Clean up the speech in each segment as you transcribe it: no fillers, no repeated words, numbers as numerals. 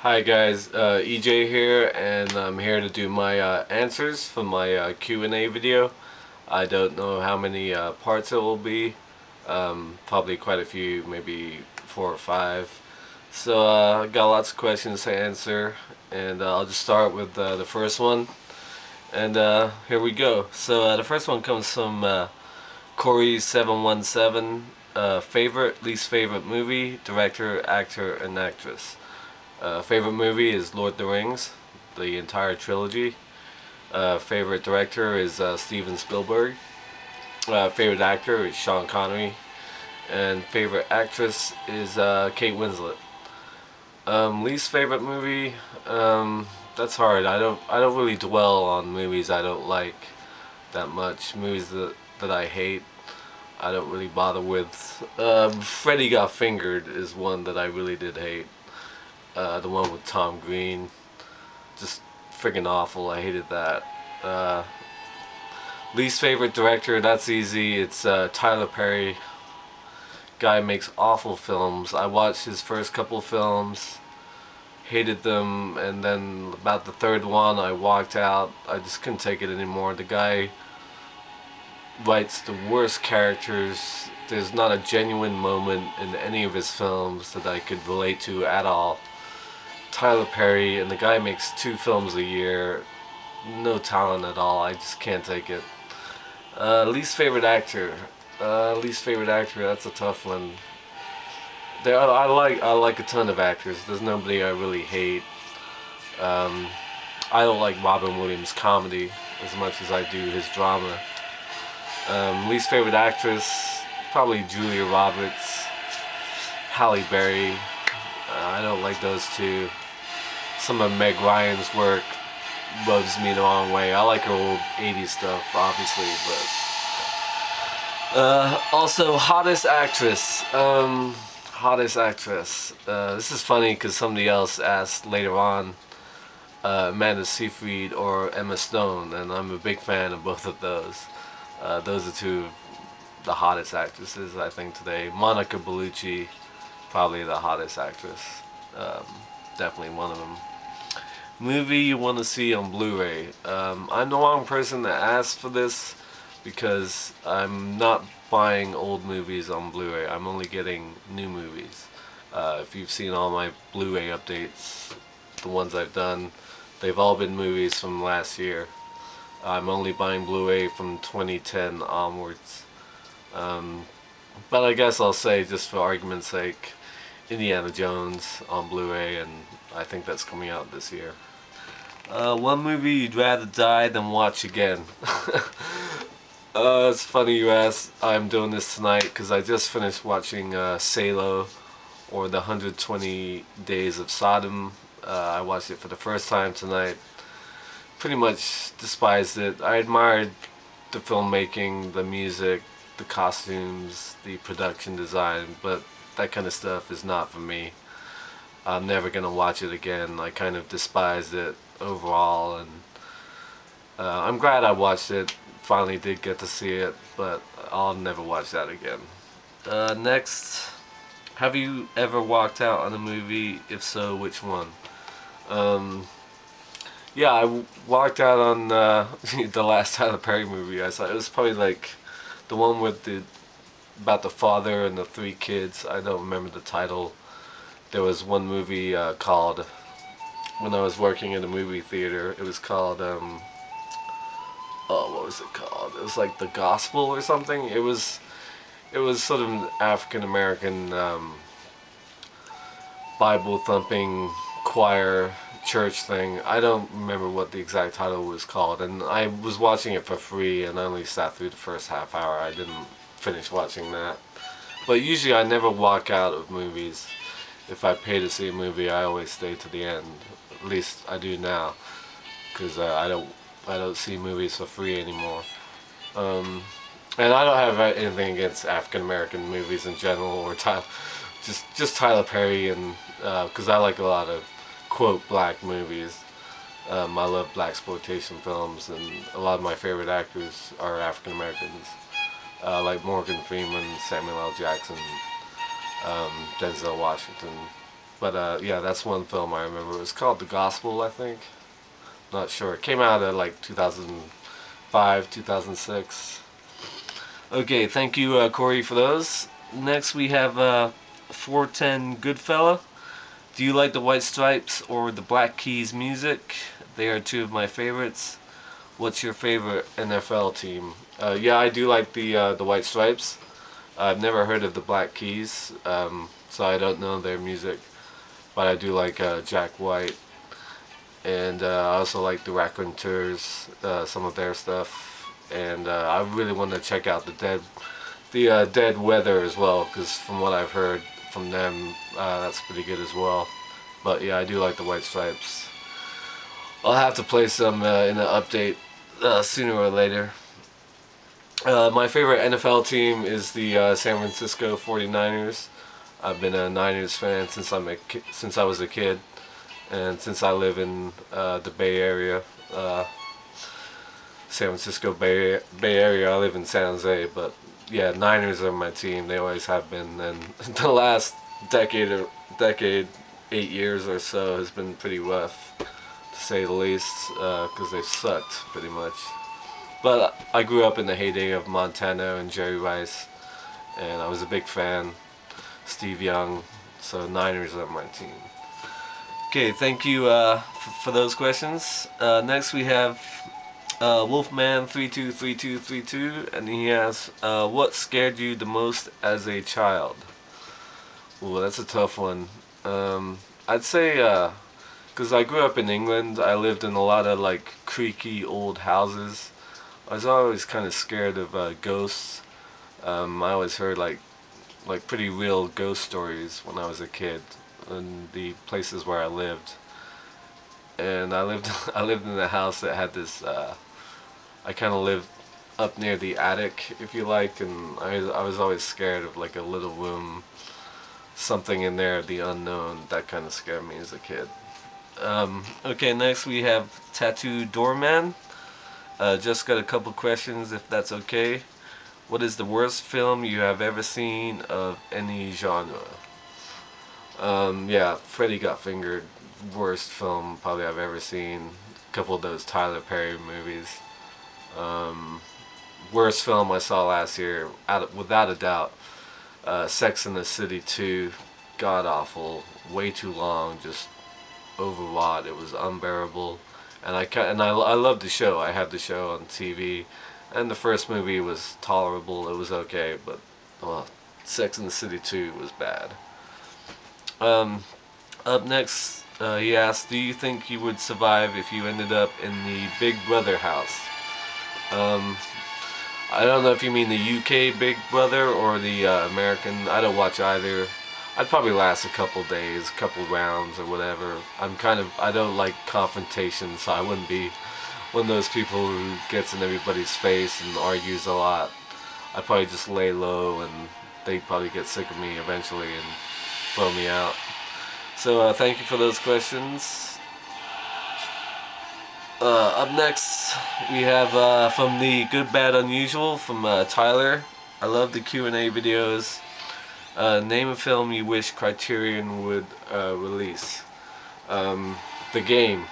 Hi guys, EJ here, and I'm here to do my answers for my Q&A video. I don't know how many parts it will be, probably quite a few, maybe 4 or 5. So I got lots of questions to answer, and I'll just start with the first one, and here we go. So the first one comes from Corey717, least favorite movie, director, actor, and actress. Favorite movie is Lord of the Rings, the entire trilogy. Favorite director is Steven Spielberg. Favorite actor is Sean Connery. And favorite actress is Kate Winslet. Least favorite movie, that's hard. I don't really dwell on movies I don't like that much. Movies that I hate, I don't really bother with. Freddy Got Fingered is one that I really did hate. The one with Tom Green, just friggin' awful. I hated that. Least favorite director, that's easy. It's Tyler Perry. Guy makes awful films. I watched his first couple films, hated them, and then about the third one I walked out. I just couldn't take it anymore. The guy writes the worst characters. There's not a genuine moment in any of his films that I could relate to at all. Tyler Perry, and the guy makes 2 films a year. No talent at all. I just can't take it. Least favorite actor. That's a tough one. I like a ton of actors. There's nobody I really hate. I don't like Robin Williams' comedy as much as I do his drama. Least favorite actress, probably Julia Roberts, Halle Berry. I don't like those two. Some of Meg Ryan's work rubs me the wrong way. I like her old 80s stuff, obviously, but also hottest actress. This is funny because somebody else asked later on, Amanda Seyfried or Emma Stone, and I'm a big fan of both of those. Those are 2 of the hottest actresses I think today. Monica Bellucci, probably the hottest actress. Definitely one of them. Movie you want to see on Blu-ray. I'm the wrong person to ask for this because I'm not buying old movies on Blu-ray. I'm only getting new movies. If you've seen all my Blu-ray updates, the ones I've done, they've all been movies from last year. I'm only buying Blu-ray from 2010 onwards. But I guess I'll say, just for argument's sake, Indiana Jones on Blu-ray, and I think that's coming out this year. One movie you'd rather die than watch again. It's funny you ask. I'm doing this tonight because I just finished watching Salo, or the 120 Days of Sodom. I watched it for the first time tonight. Pretty much despised it. I admired the filmmaking, the music, the costumes, the production design, but that kind of stuff is not for me. I'm never gonna watch it again. I kind of despised it overall, and I'm glad I watched it. Finally did get to see it, but I'll never watch that again. Next, have you ever walked out on a movie? If so, which one? Yeah, I walked out on the last Tyler Perry movie I saw. It was probably like the one with about the father and the 3 kids. I don't remember the title. There was one movie called, when I was working in a movie theater, it was called, oh, what was it called? It was like The Gospel or something. It was sort of an African American Bible thumping choir church thing. I don't remember what the exact title was called, and I was watching it for free, and I only sat through the first half hour. I didn't finish watching that. But usually I never walk out of movies. If I pay to see a movie, I always stay to the end. At least I do now, because I don't see movies for free anymore. And I don't have anything against African American movies in general, or just Tyler Perry, and because I like a lot of quote black movies. I love blaxploitation films, and a lot of my favorite actors are African Americans, like Morgan Freeman, Samuel L. Jackson, Denzel Washington. But yeah, that's one film I remember. It was called The Gospel, I think. Not sure. It came out in like 2005, 2006. Okay, thank you, Corey, for those. Next, we have 410 Goodfella. Do you like the White Stripes or the Black Keys music? They are two of my favorites. What's your favorite NFL team? Yeah, I do like the White Stripes. I've never heard of the Black Keys, so I don't know their music. But I do like Jack White, and I also like the Raconteurs, some of their stuff. And I really want to check out the Dead Weather as well, because from what I've heard from them, that's pretty good as well. But yeah, I do like the White Stripes. I'll have to play some in an update sooner or later. My favorite NFL team is the San Francisco 49ers. I've been a Niners fan since I was a kid, and since I live in the Bay Area, San Francisco Bay Area. I live in San Jose, but yeah, Niners are my team. They always have been, and the last decade, 8 years or so, has been pretty rough, to say the least, because they've sucked pretty much. But I grew up in the heyday of Montana and Jerry Rice, and I was a big fan. Steve Young, so Niners are my team. Okay, thank you for those questions. Next we have Wolfman323232, and he asks, what scared you the most as a child? Ooh, that's a tough one. I'd say, because I grew up in England, I lived in a lot of like creaky old houses. I was always kind of scared of ghosts. I always heard like pretty real ghost stories when I was a kid in the places where I lived. And I lived I lived in a house that had this. I kind of lived up near the attic, if you like, and I was always scared of like a little room, something in there, the unknown. That kind of scared me as a kid. Okay, next we have Tattoo Doorman. Just got a couple questions, if that's okay. What is the worst film you have ever seen of any genre? Yeah, Freddy Got Fingered, worst film probably I've ever seen. A couple of those Tyler Perry movies. Worst film I saw last year, without a doubt, Sex and the City 2. God awful, way too long, just overwrought. It was unbearable, and I loved the show. I had the show on TV, and the first movie was tolerable. It was okay, but Sex and the City 2 was bad. Up next, he asked, do you think you would survive if you ended up in the Big Brother house? I don't know if you mean the UK Big Brother or the American. I don't watch either. I'd probably last a couple days, a couple rounds or whatever. I don't like confrontation, so I wouldn't be one of those people who gets in everybody's face and argues a lot. I'd probably just lay low, and they'd probably get sick of me eventually and throw me out. So thank you for those questions. Up next, we have from the Good Bad Unusual from Tyler. I love the Q&A videos. Name a film you wish Criterion would release. The Game,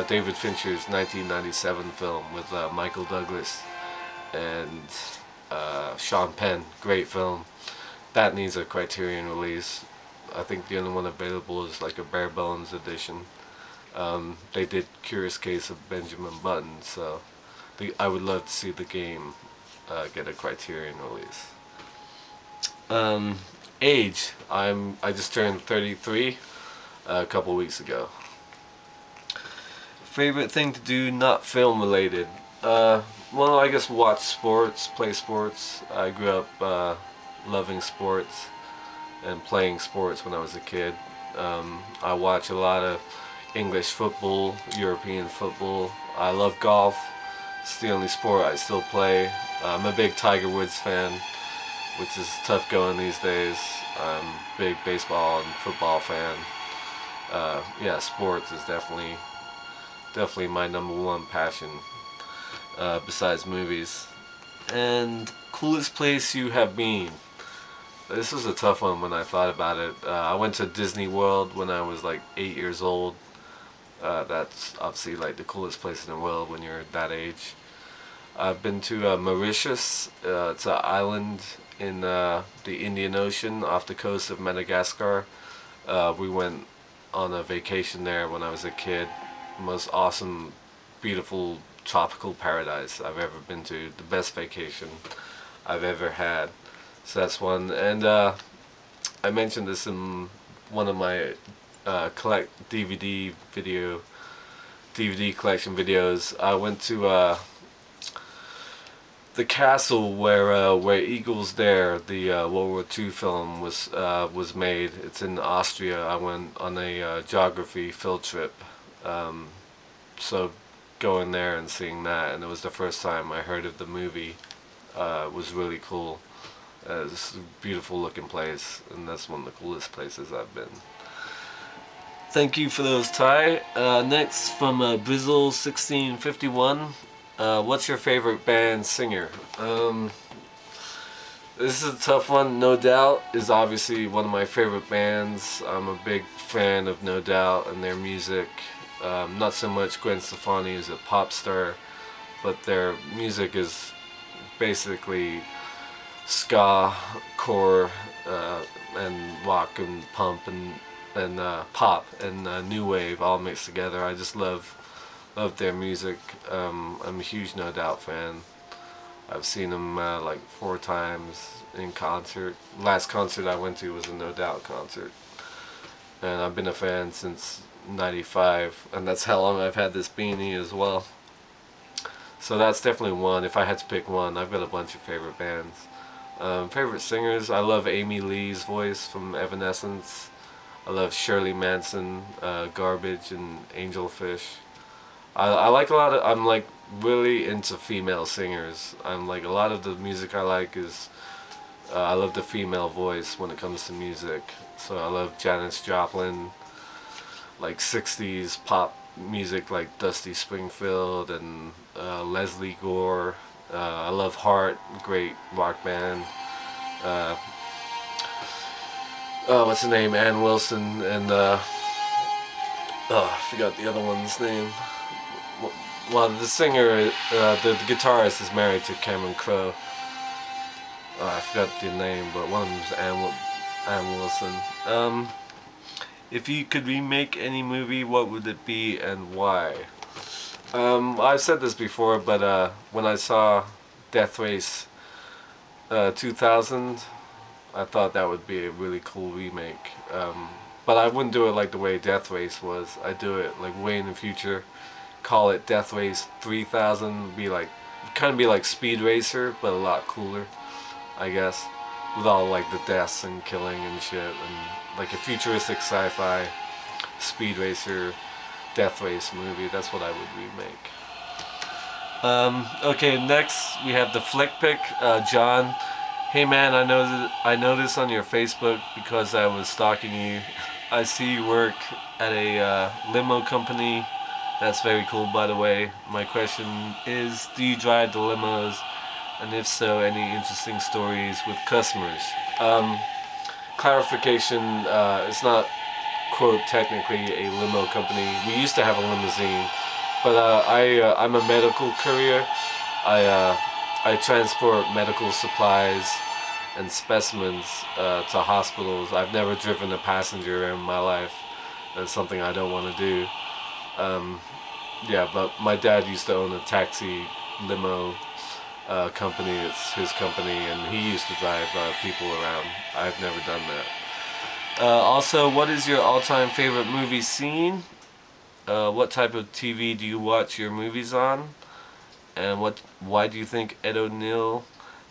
David Fincher's 1997 film with Michael Douglas and Sean Penn. Great film. That needs a Criterion release. I think the only one available is like a bare bones edition. They did Curious Case of Benjamin Button, so I would love to see The Game get a Criterion release. Age. I just turned 33 a couple weeks ago. Favorite thing to do, not film related. Well, I guess watch sports, play sports. I grew up loving sports and playing sports when I was a kid. I watch a lot of English football, European football. I love golf. It's the only sport I still play. I'm a big Tiger Woods fan, which is tough going these days. I'm a big baseball and football fan. Yeah, sports is definitely my #1 passion, besides movies. And coolest place you have been? This was a tough one when I thought about it. I went to Disney World when I was like 8 years old. That's obviously like the coolest place in the world when you're that age. I've been to Mauritius. It's an island in the Indian Ocean off the coast of Madagascar. We went on a vacation there when I was a kid. Most awesome, beautiful tropical paradise I've ever been to. The best vacation I've ever had. So that's one. And I mentioned this in one of my collect DVD collection videos. I went to the castle where Eagles Dare, the World War II film, was made. It's in Austria. I went on a geography field trip, so going there and seeing that, and it was the first time I heard of the movie. Was really cool. It's a beautiful looking place, and that's one of the coolest places I've been. Thank you for those, Ty. Next from Brizzle1651. What's your favorite band singer? This is a tough one. No Doubt is obviously one of my favorite bands. I'm a big fan of No Doubt and their music. Not so much Gwen Stefani as a pop star, but their music is basically ska, core, and rock and pump and pop and new wave all mixed together. I just love their music. I'm a huge No Doubt fan. I've seen them like 4 times in concert. Last concert I went to was a No Doubt concert, and I've been a fan since '95, and that's how long I've had this beanie as well. So that's definitely one. If I had to pick one, I've got a bunch of favorite bands. Favorite singers, I love Amy Lee's voice from Evanescence. I love Shirley Manson, Garbage, and Angelfish. I like a lot of, I'm like really into female singers. I'm like, a lot of the music I like is, I love the female voice when it comes to music. So I love Janis Joplin, like 60s pop music like Dusty Springfield and Leslie Gore. I love Heart, great rock band. What's her name? Ann Wilson, and I forgot the other one's name. Well, the singer, the guitarist is married to Cameron Crowe. I forgot the name, but one of them is Ann Wilson. If you could remake any movie, what would it be and why? I've said this before, but when I saw Death Race 2000, I thought that would be a really cool remake. But I wouldn't do it like the way Death Race was. I'd do it like way in the future. Call it Death Race 3000. Be like, kind of be like Speed Racer, but a lot cooler, I guess. With all like the deaths and killing and shit, and like a futuristic sci-fi Speed Racer Death Race movie. That's what I would remake. Okay, next we have the flick pick. John, hey man, I know this on your Facebook because I was stalking you. I see you work at a limo company. That's very cool, by the way. My question is, do you drive the limos? And if so, any interesting stories with customers? Clarification, it's not, quote, technically a limo company. We used to have a limousine, but I'm a medical courier. I transport medical supplies and specimens to hospitals. I've never driven a passenger in my life. That's something I don't want to do. Yeah, but my dad used to own a taxi limo company. It's his company, and he used to drive people around. I've never done that. Also, what is your all-time favorite movie scene? What type of TV do you watch your movies on? And why do you think Ed O'Neill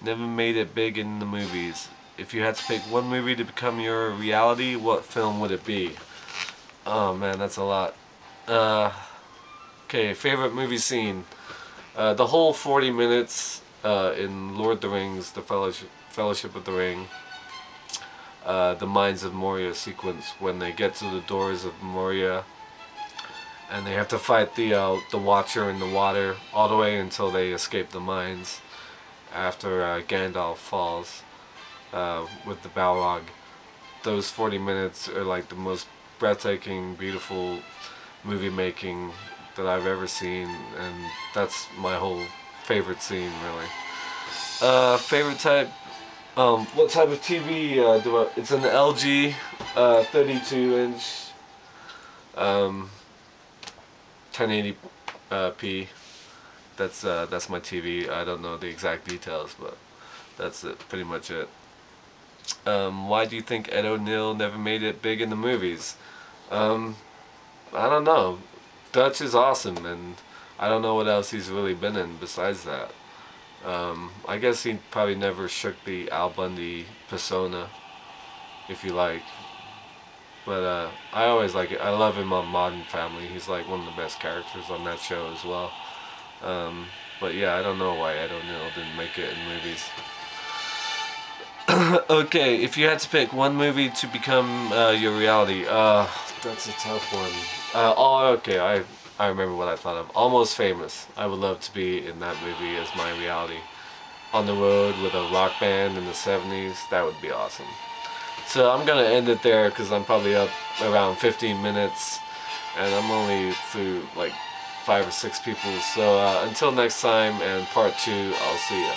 never made it big in the movies? If you had to pick one movie to become your reality, what film would it be? Oh man, that's a lot. Okay, favorite movie scene. The whole 40 minutes in Lord of the Rings, the Fellowship of the Ring, the Mines of Moria sequence, when they get to the doors of Moria and they have to fight the Watcher in the water all the way until they escape the mines after Gandalf falls. with the Balrog. Those 40 minutes are like the most breathtaking, beautiful movie making that I've ever seen, and that's my whole favorite scene, really. Favorite type? What type of TV do I? It's an LG 32 inch, um, 1080p. That's my TV. I don't know the exact details, but that's it, pretty much it. Why do you think Ed O'Neill never made it big in the movies? Um, I don't know. Dutch is awesome, and I don't know what else he's really been in besides that. I guess he probably never shook the Al Bundy persona, if you like. But I always like it. I love him on Modern Family. He's like one of the best characters on that show as well. But yeah, I don't know why Ed O'Neill didn't make it in movies. Okay, if you had to pick one movie to become your reality, that's a tough one. Okay, I remember what I thought of. Almost Famous. I would love to be in that movie as my reality. On the road with a rock band in the 70s, that would be awesome. So I'm gonna end it there because I'm probably up around 15 minutes, and I'm only through like 5 or 6 people. So until next time and part 2, I'll see ya.